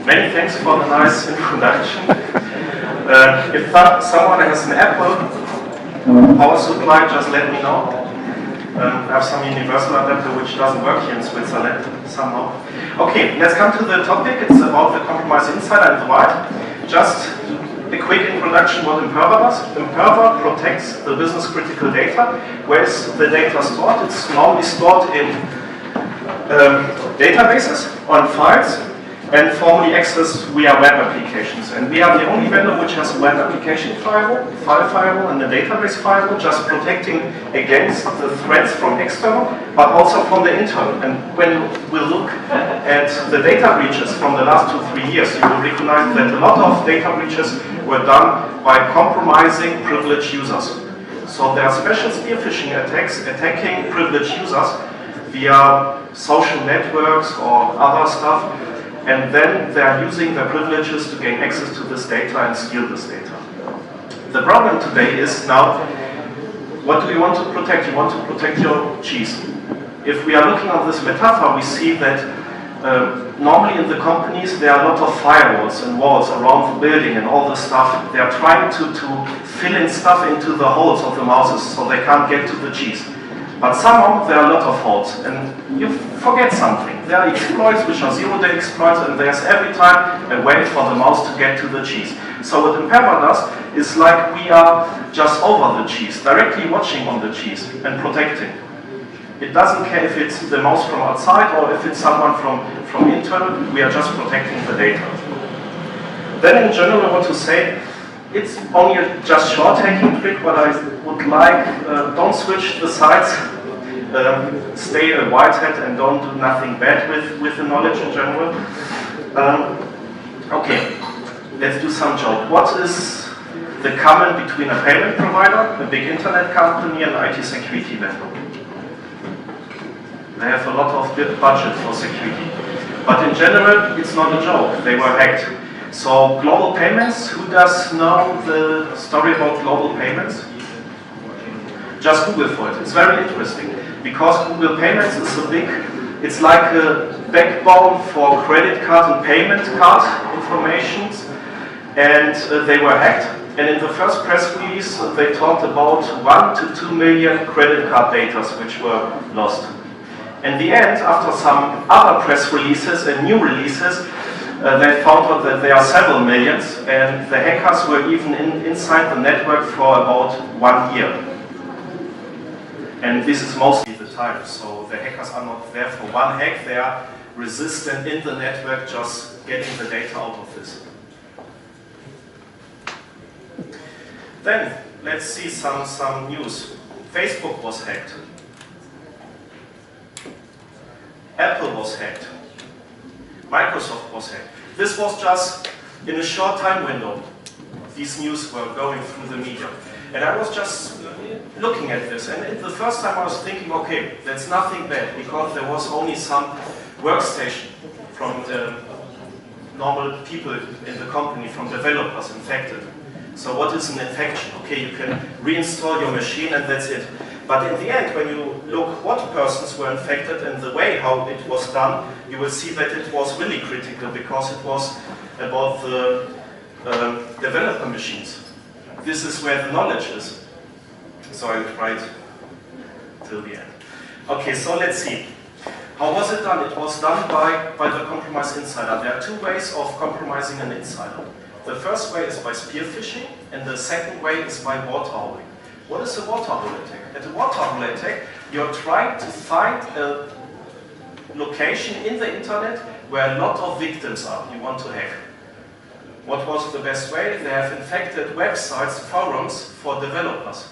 Many thanks for the nice introduction. If someone has an Apple power supply, just let me know. I have some universal adapter which doesn't work here in Switzerland somehow. Okay, let's come to the topic. It's about the compromise insider and the why. Just a quick introduction what Imperva does. Imperva protects the business critical data. Where is the data stored? It's normally stored in databases, on files, and formally accessed via web applications. And we are the only vendor which has a web application firewall, file firewall, and a database firewall, just protecting against the threats from external, but also from the internal. And when we look at the data breaches from the last 2-3 years, you will recognize that a lot of data breaches were done by compromising privileged users. So there are special spear phishing attacks attacking privileged users via social networks or other stuff, and then they are using their privileges to gain access to this data and steal this data. The problem today is now, what do you want to protect? You want to protect your cheese. If we are looking at this metaphor, we see that normally in the companies there are a lot of firewalls and walls around the building and all this stuff. They are trying to fill in stuff into the holes of the mouses so they can't get to the cheese. But somehow there are a lot of holes, and you forget something. There are exploits which are zero-day exploits, and there's every time a way for the mouse to get to the cheese. So what Imperva does is like we are just over the cheese, directly watching on the cheese and protecting. It doesn't care if it's the mouse from outside or if it's someone from internal, we are just protecting the data. Then in general I want to say, it's only a just short hacking trick, but I would like, don't switch the sides, stay a white hat and don't do nothing bad with the knowledge in general. Okay, let's do some joke. What is the common between a payment provider, a big internet company, and an IT security vendor? They have a lot of budget for security. But in general, it's not a joke, they were hacked. So global payments, who does know the story about global payments? Just Google for it, it's very interesting. Because Google Payments is a big, it's like a backbone for credit card and payment card informations. And they were hacked. And in the first press release, they talked about 1 to 2 million credit card data which were lost. In the end, after some other press releases and new releases, they found out that there are several millions, and the hackers were even inside the network for about 1 year. And this is mostly the time, so the hackers are not there for one hack, they are resistant in the network, just getting the data out of this. Then, let's see some news. Facebook was hacked. Apple was hacked. Microsoft was hacked. This was just in a short time window. These news were going through the media. And I was just looking at this, and the first time I was thinking, okay, that's nothing bad, because there was only some workstation from the normal people in the company, from developers infected. So what is an infection? Okay, you can reinstall your machine and that's it. But in the end, when you look what persons were infected and the way how it was done, you will see that it was really critical, because it was about the developer machines. This is where the knowledge is. So I'll try it till the end. Okay, so let's see. How was it done? It was done by the compromise insider. There are two ways of compromising an insider. The first way is by spear phishing, and the second way is by water holing. What is a water hole attack? At a water hole attack, you're trying to find a location in the internet where a lot of victims are you want to hack. What was the best way? They have infected websites, forums for developers.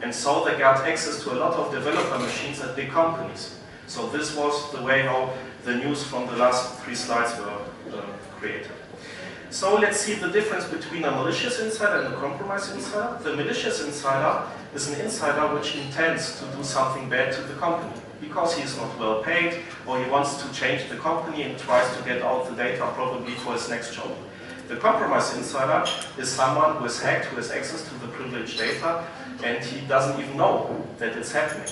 And so they got access to a lot of developer machines at big companies. So this was the way how the news from the last 3 slides were created. So let's see the difference between a malicious insider and a compromised insider. The malicious insider is an insider which intends to do something bad to the company because he is not well paid, or he wants to change the company and tries to get out the data probably for his next job. The compromised insider is someone who is hacked, who has access to the privileged data, and he doesn't even know that it's happening.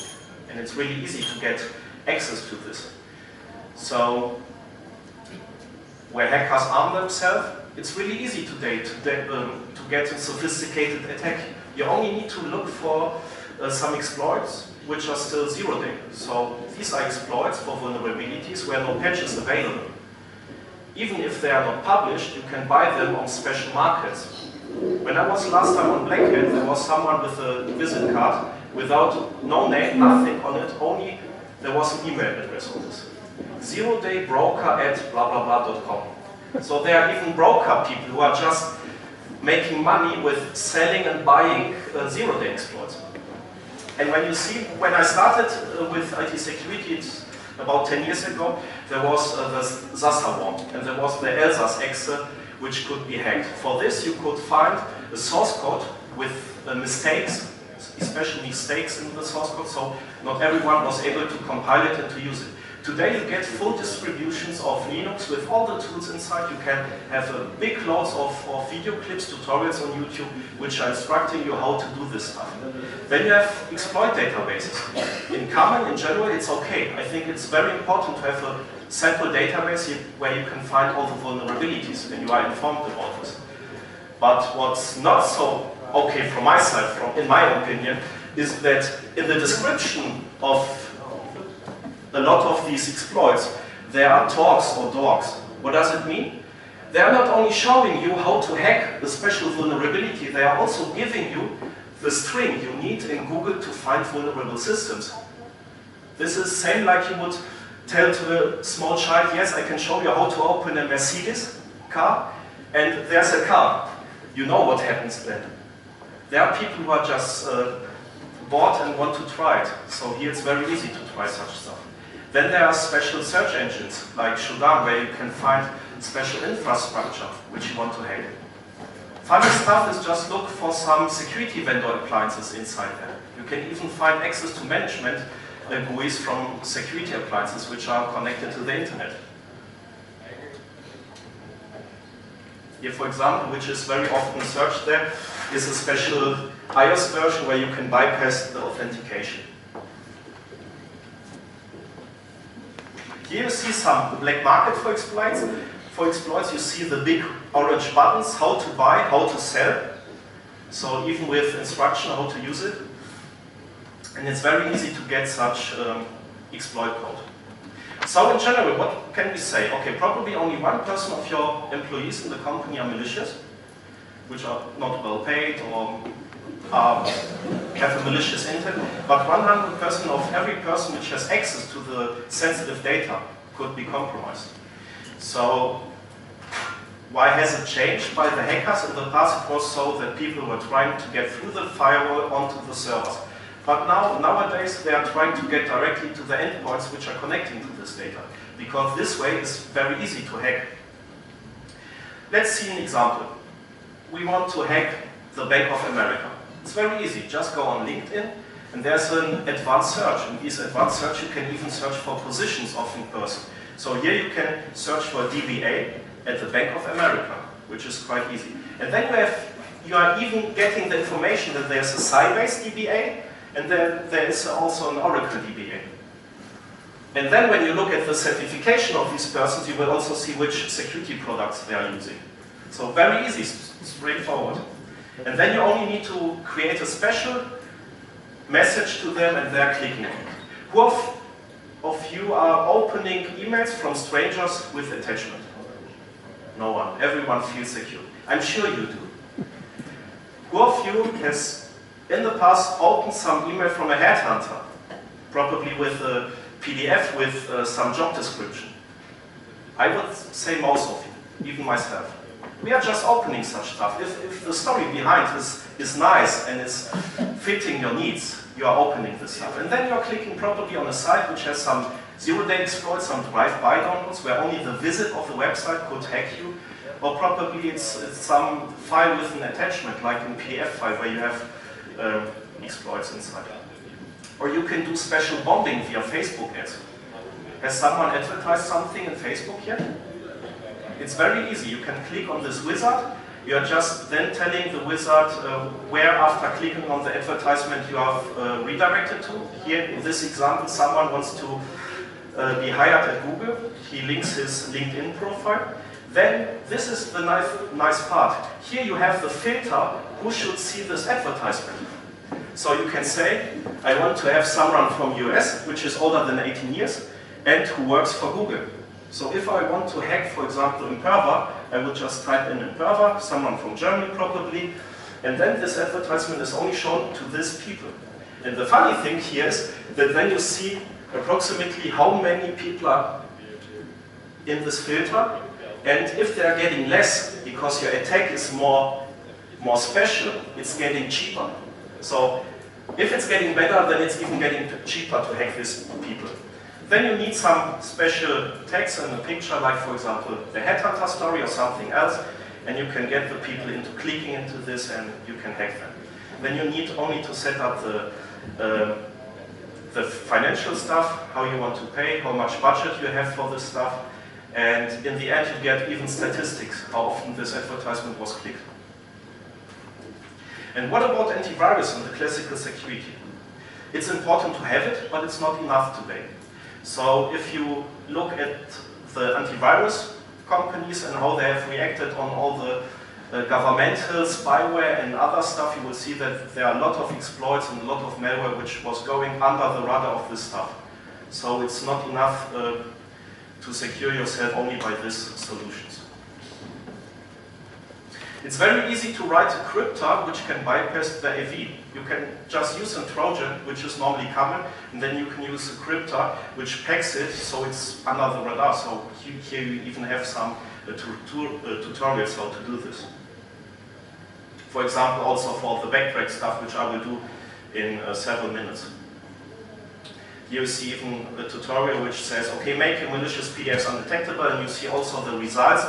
And it's really easy to get access to this. So where hackers arm themselves, it's really easy today to get a sophisticated attack. You only need to look for some exploits which are still zero-day. So these are exploits for vulnerabilities where no patch is available. Even if they are not published, you can buy them on special markets. When I was last time on Black Hat, there was someone with a visit card without no name, nothing on it, only there was an email address on this. zerodaybroker@blah-blah-blah.com. So there are even broker people who are just making money with selling and buying zero-day exploits. And when you see, when I started with IT security about 10 years ago, there was the Sasser and there was the Elsass exe, which could be hacked. For this, you could find a source code with mistakes, especially mistakes in the source code, so not everyone was able to compile it and to use it. Today you get full distributions of Linux with all the tools inside. You can have big loads of video clips, tutorials on YouTube, which are instructing you how to do this stuff. Then you have exploit databases. In common, in general, it's okay. I think it's very important to have a central database where you can find all the vulnerabilities and you are informed about this. But what's not so okay from my side, in my opinion, is that in the description of a lot of these exploits, there are talks or dogs. What does it mean? They are not only showing you how to hack a special vulnerability, they are also giving you the string you need in Google to find vulnerable systems. This is same like you would tell to a small child, yes, I can show you how to open a Mercedes car, and there's a car. You know what happens then. There are people who are just bored and want to try it. So here it's very easy to try such stuff. Then there are special search engines, like Shodan, where you can find special infrastructure which you want to hack. Funny stuff is just look for some security vendor appliances inside there. You can even find access to management GUIs from security appliances which are connected to the internet. Here, for example, which is very often searched there, is a special iOS version where you can bypass the authentication. Here you see some black market for exploits. For exploits, you see the big orange buttons, how to buy, how to sell. So even with instruction how to use it. And it's very easy to get such exploit code. So in general, what can we say? Okay, probably only 1% of your employees in the company are malicious, which are not well paid or have a malicious intent, but 100% of every person which has access to the sensitive data could be compromised. So why has it changed by the hackers? In the past it was so that people were trying to get through the firewall onto the servers. But nowadays they are trying to get directly to the endpoints which are connecting to this data, because this way is very easy to hack. Let's see an example. We want to hack the Bank of America. It's very easy. Just go on LinkedIn and there's an advanced search. In this advanced search you can even search for positions of a person. So here you can search for DBA at the Bank of America, which is quite easy. And then you are even getting the information that there's a Sybase DBA and then there is also an Oracle DBA. And then when you look at the certification of these persons, you will also see which security products they are using. So very easy, straightforward. And then you only need to create a special message to them and they're clicking on it. Who of you are opening emails from strangers with attachment? No one. Everyone feels secure. I'm sure you do. Who of you has in the past opened some email from a headhunter? Probably with a PDF with some job description. I would say most of you, even myself. We are just opening such stuff. If the story behind is nice and is fitting your needs, you are opening this stuff. And then you're clicking probably on a site which has some zero-day exploits, some drive-by downloads, where only the visit of the website could hack you. Or probably it's some file with an attachment, like a PDF file, where you have exploits inside. Or you can do special bombing via Facebook ads. Has someone advertised something in Facebook yet? It's very easy. You can click on this wizard. You are just then telling the wizard where, after clicking on the advertisement, you have redirected to. Here, in this example, someone wants to be hired at Google. He links his LinkedIn profile. then this is the nice part. Here you have the filter who should see this advertisement. So you can say, I want to have someone from US, which is older than 18 years, and who works for Google. So if I want to hack, for example, Imperva, I would just type in Imperva, someone from Germany probably, and then this advertisement is only shown to these people. And the funny thing here is that then you see approximately how many people are in this filter, and if they are getting less, because your attack is more special, it's getting cheaper. So if it's getting better, then it's even getting cheaper to hack these people. Then you need some special text and a picture, like for example, the headhunter story or something else, and you can get the people into clicking into this and you can hack them. Then you need only to set up the financial stuff, how you want to pay, how much budget you have for this stuff, and in the end you get even statistics, how often this advertisement was clicked. And what about antivirus and the classical security? It's important to have it, but it's not enough today. So if you look at the antivirus companies and how they have reacted on all the governmental spyware and other stuff, you will see that there are a lot of exploits and a lot of malware which was going under the radar of this stuff. So it's not enough to secure yourself only by these solutions. It's very easy to write a crypta which can bypass the AV. You can just use a Trojan, which is normally common, and then you can use a crypta which packs it so it's under the radar. So here you even have some tutorials how to do this. For example, also for the backtrack stuff, which I will do in several minutes. Here you see even a tutorial which says, okay, make your malicious PDFs undetectable, and you see also the results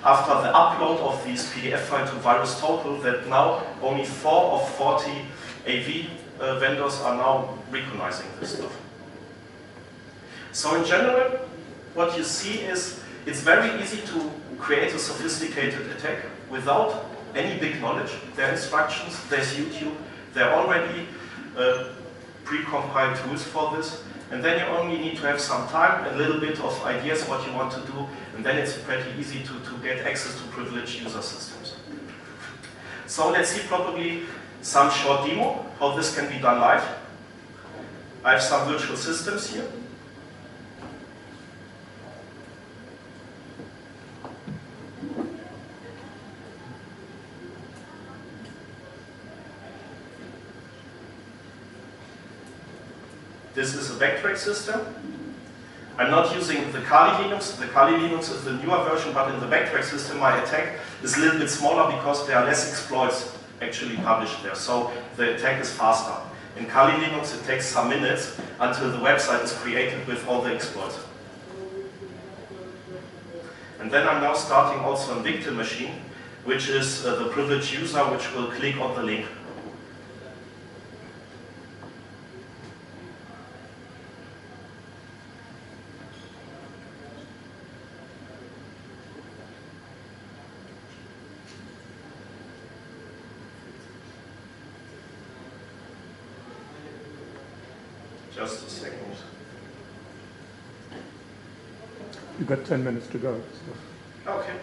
after the upload of these PDF files to VirusTotal, that now only 4 of 40 AV vendors are now recognizing this stuff. So in general, what you see is it's very easy to create a sophisticated attack without any big knowledge. There are instructions, there's YouTube, there are already pre-compiled tools for this, and then you only need to have some time, a little bit of ideas what you want to do, and then it's pretty easy to get access to privileged user systems. So let's see probably some short demo, how this can be done live. I have some virtual systems here. This is a backtrack system. I'm not using the Kali Linux. The Kali Linux is the newer version, but in the backtrack system my attack is a little bit smaller because there are less exploits actually published there. So the attack is faster. In Kali Linux it takes some minutes until the website is created with all the exploits. And then I'm now starting also a victim machine, which is the privileged user which will click on the link. Just a second. You got 10 minutes to go. So. Okay,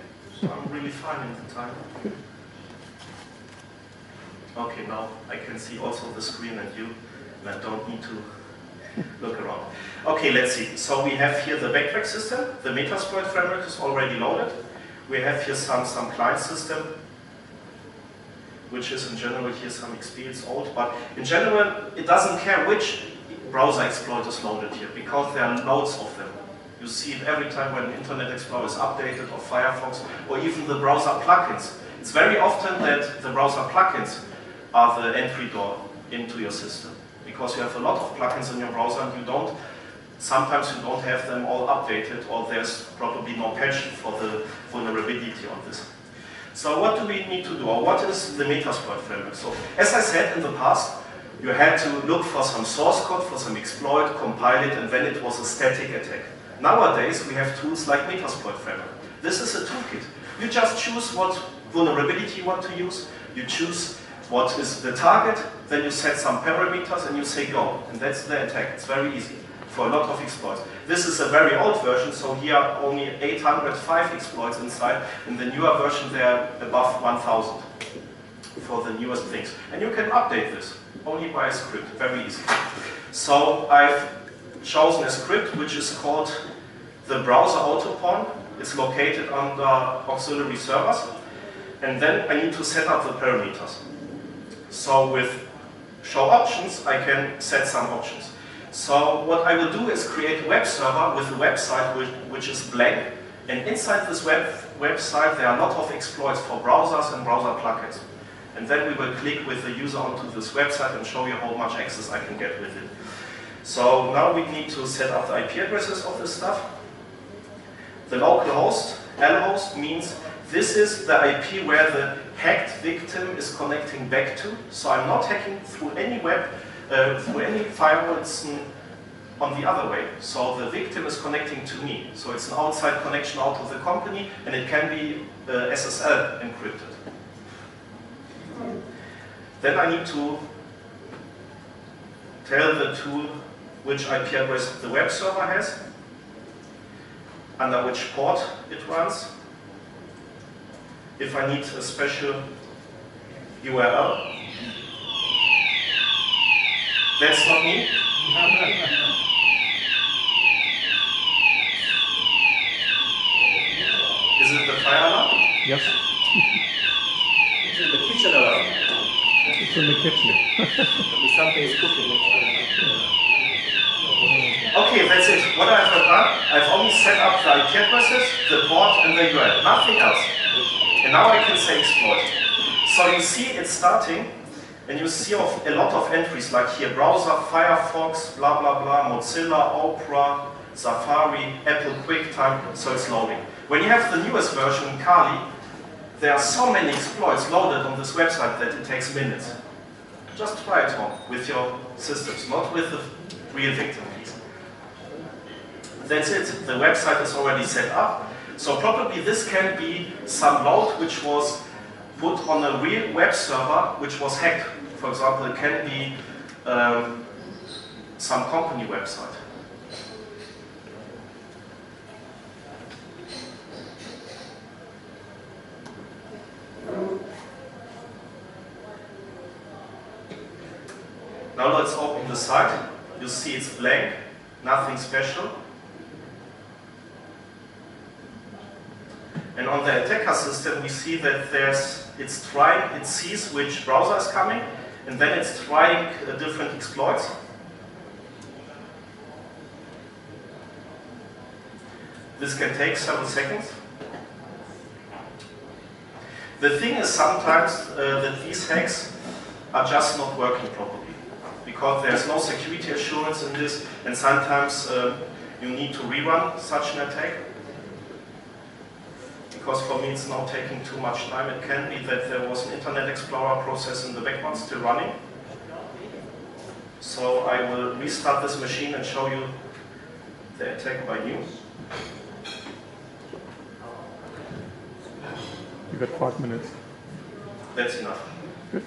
so I'm really fine in the time. Okay, now I can see also the screen and you, and I don't need to look around. Okay, let's see. So we have here the backtrack system. The Metasploit framework is already loaded. We have here some client system, which is in general here some XP, it's old, but in general it doesn't care which browser exploit is loaded here, because there are loads of them. You see it every time when Internet Explorer is updated, or Firefox, or even the browser plugins. It's very often that the browser plugins are the entry door into your system, because you have a lot of plugins in your browser and sometimes you don't have them all updated, or there's probably no patch for the vulnerability on this. So what do we need to do, or what is the Metasploit framework? So as I said in the past, you had to look for some source code, for some exploit, compile it, and then it was a static attack. Nowadays, we have tools like Metasploit framework. This is a toolkit. You just choose what vulnerability you want to use, you choose what is the target, then you set some parameters and you say go. And that's the attack. It's very easy. for a lot of exploits. This is a very old version, so here are only 805 exploits inside. In the newer version, they are above 1,000 for the newest things. And you can update this only by a script, very easy. So I've chosen a script which is called the browser autopon. It's located under auxiliary servers. And then I need to set up the parameters. So with show options, I can set some options. So what I will do is create a web server with a website which is blank. And inside this website, there are a lot of exploits for browsers and browser plugins. And then we will click with the user onto this website and show you how much access I can get with it. So now we need to set up the IP addresses of this stuff. The local host, lhost, means this is the IP where the hacked victim is connecting back to. So I'm not hacking through any through any firewall. It's on the other way. So the victim is connecting to me. So it's an outside connection out of the company, and it can be SSL encrypted. Then I need to tell the tool which IP address the web server has, under which port it runs. If I need a special URL. That's not me. Is it the fire alarm? Yes. It's in the kitchen alarm. It's in the kitchen. Something is cooking. Okay, that's it. What I've done, I've only set up the IP addresses, the port, and the URL. Nothing else. And now I can say exploit. So you see it's starting, and you see a lot of entries, like here, browser, Firefox, blah, blah, blah, Mozilla, Opera, Safari, Apple QuickTime, so it's loading. When you have the newest version, Kali, there are so many exploits loaded on this website that it takes minutes. Just try it home with your systems, not with the real victim keys. That's it. The website is already set up. So probably this can be some load which was put on a real web server which was hacked. For example, it can be some company website. Now let's open the site. You see it's blank, nothing special. And on the attacker system, we see that it sees which browser is coming, and then it's trying different exploits. This can take several seconds. The thing is sometimes that these hacks are just not working properly, because there's no security assurance in this, and sometimes you need to rerun such an attack. Because for me it's now taking too much time. It can be that there was an Internet Explorer process in the background still running. So I will restart this machine and show you the attack by new. You got 5 minutes. That's enough. Good.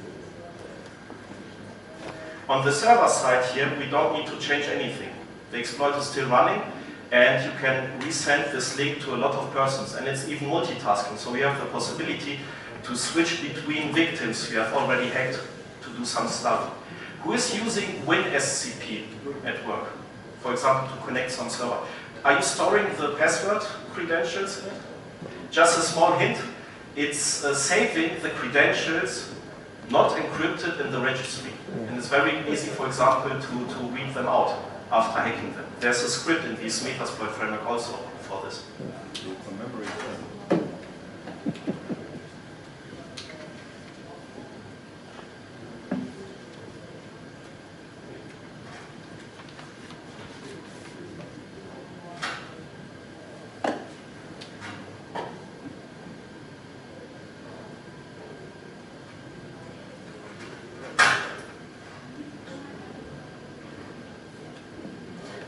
On the server side here, we don't need to change anything. The exploit is still running, and you can resend this link to a lot of persons, and it's even multitasking, so we have the possibility to switch between victims you have already hacked to do some stuff. Who is using WinSCP at work, for example, to connect some server? Are you storing the password credentials? Just a small hint, it's saving the credentials not encrypted in the registry, and it's very easy, for example, to read them out after hacking them. There's a script in the Metasploit framework also for this.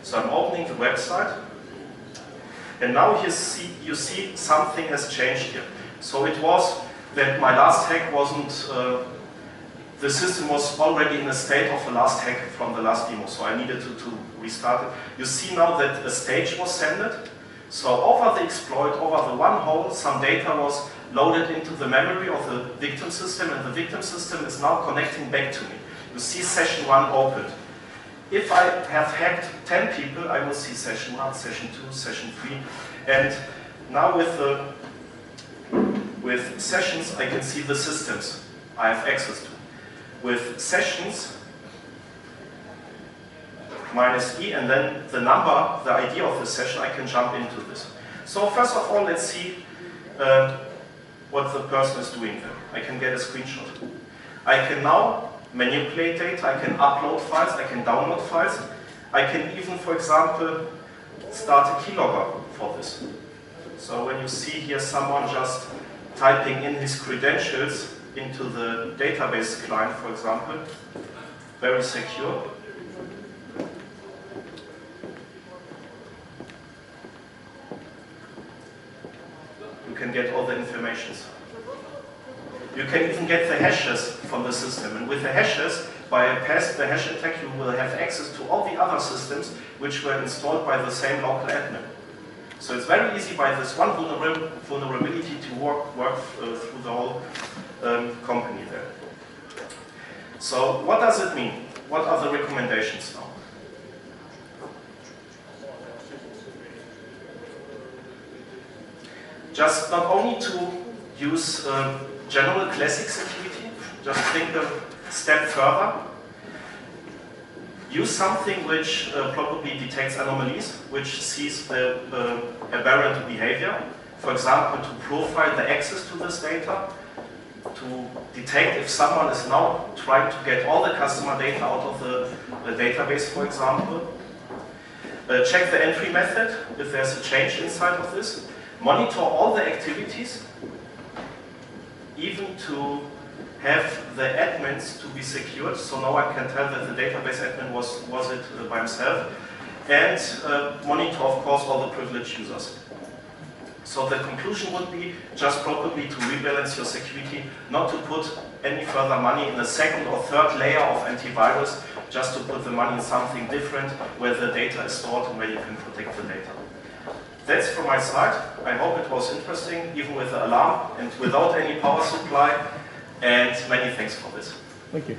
So I'm opening the website, and now you see something has changed here. So it was that my last hack wasn't the system was already in a state of the last hack from the last demo, so I needed to restart it. You see now that a stage was sended. So over the exploit, over the one hole, some data was loaded into the memory of the victim system, and the victim system is now connecting back to me. You see session 1 opened. If I have hacked 10 people, I will see session 1, session 2, session 3. And now with sessions, I can see the systems I have access to. With sessions, -E, and then the number, the ID of the session, I can jump into this. So first of all, let's see what the person is doing there. I can get a screenshot. I can now manipulate data, I can upload files, I can download files. I can even, for example, start a keylogger for this. So when you see here someone just typing in his credentials into the database client, for example, very secure. You can get all the informations. You can even get the hashes from the system, and with the hashes, by the hash attack, you will have access to all the other systems which were installed by the same local admin. So it's very easy by this one vulnerability to work through the whole company there. So what does it mean? What are the recommendations now? Just not only to use general classic security, just think a step further. Use something which probably detects anomalies, which sees the aberrant behavior. For example, to profile the access to this data, to detect if someone is now trying to get all the customer data out of the database, for example. Check the entry method, if there's a change inside of this. Monitor all the activities, even to have the admins to be secured, so no one can tell that the database admin was it by himself, and monitor, of course, all the privileged users. So the conclusion would be just probably to rebalance your security, not to put any further money in a second or third layer of antivirus, just to put the money in something different where the data is stored and where you can protect the data. That's from my side. I hope it was interesting, even with the alarm and without any power supply. And many thanks for this. Thank you.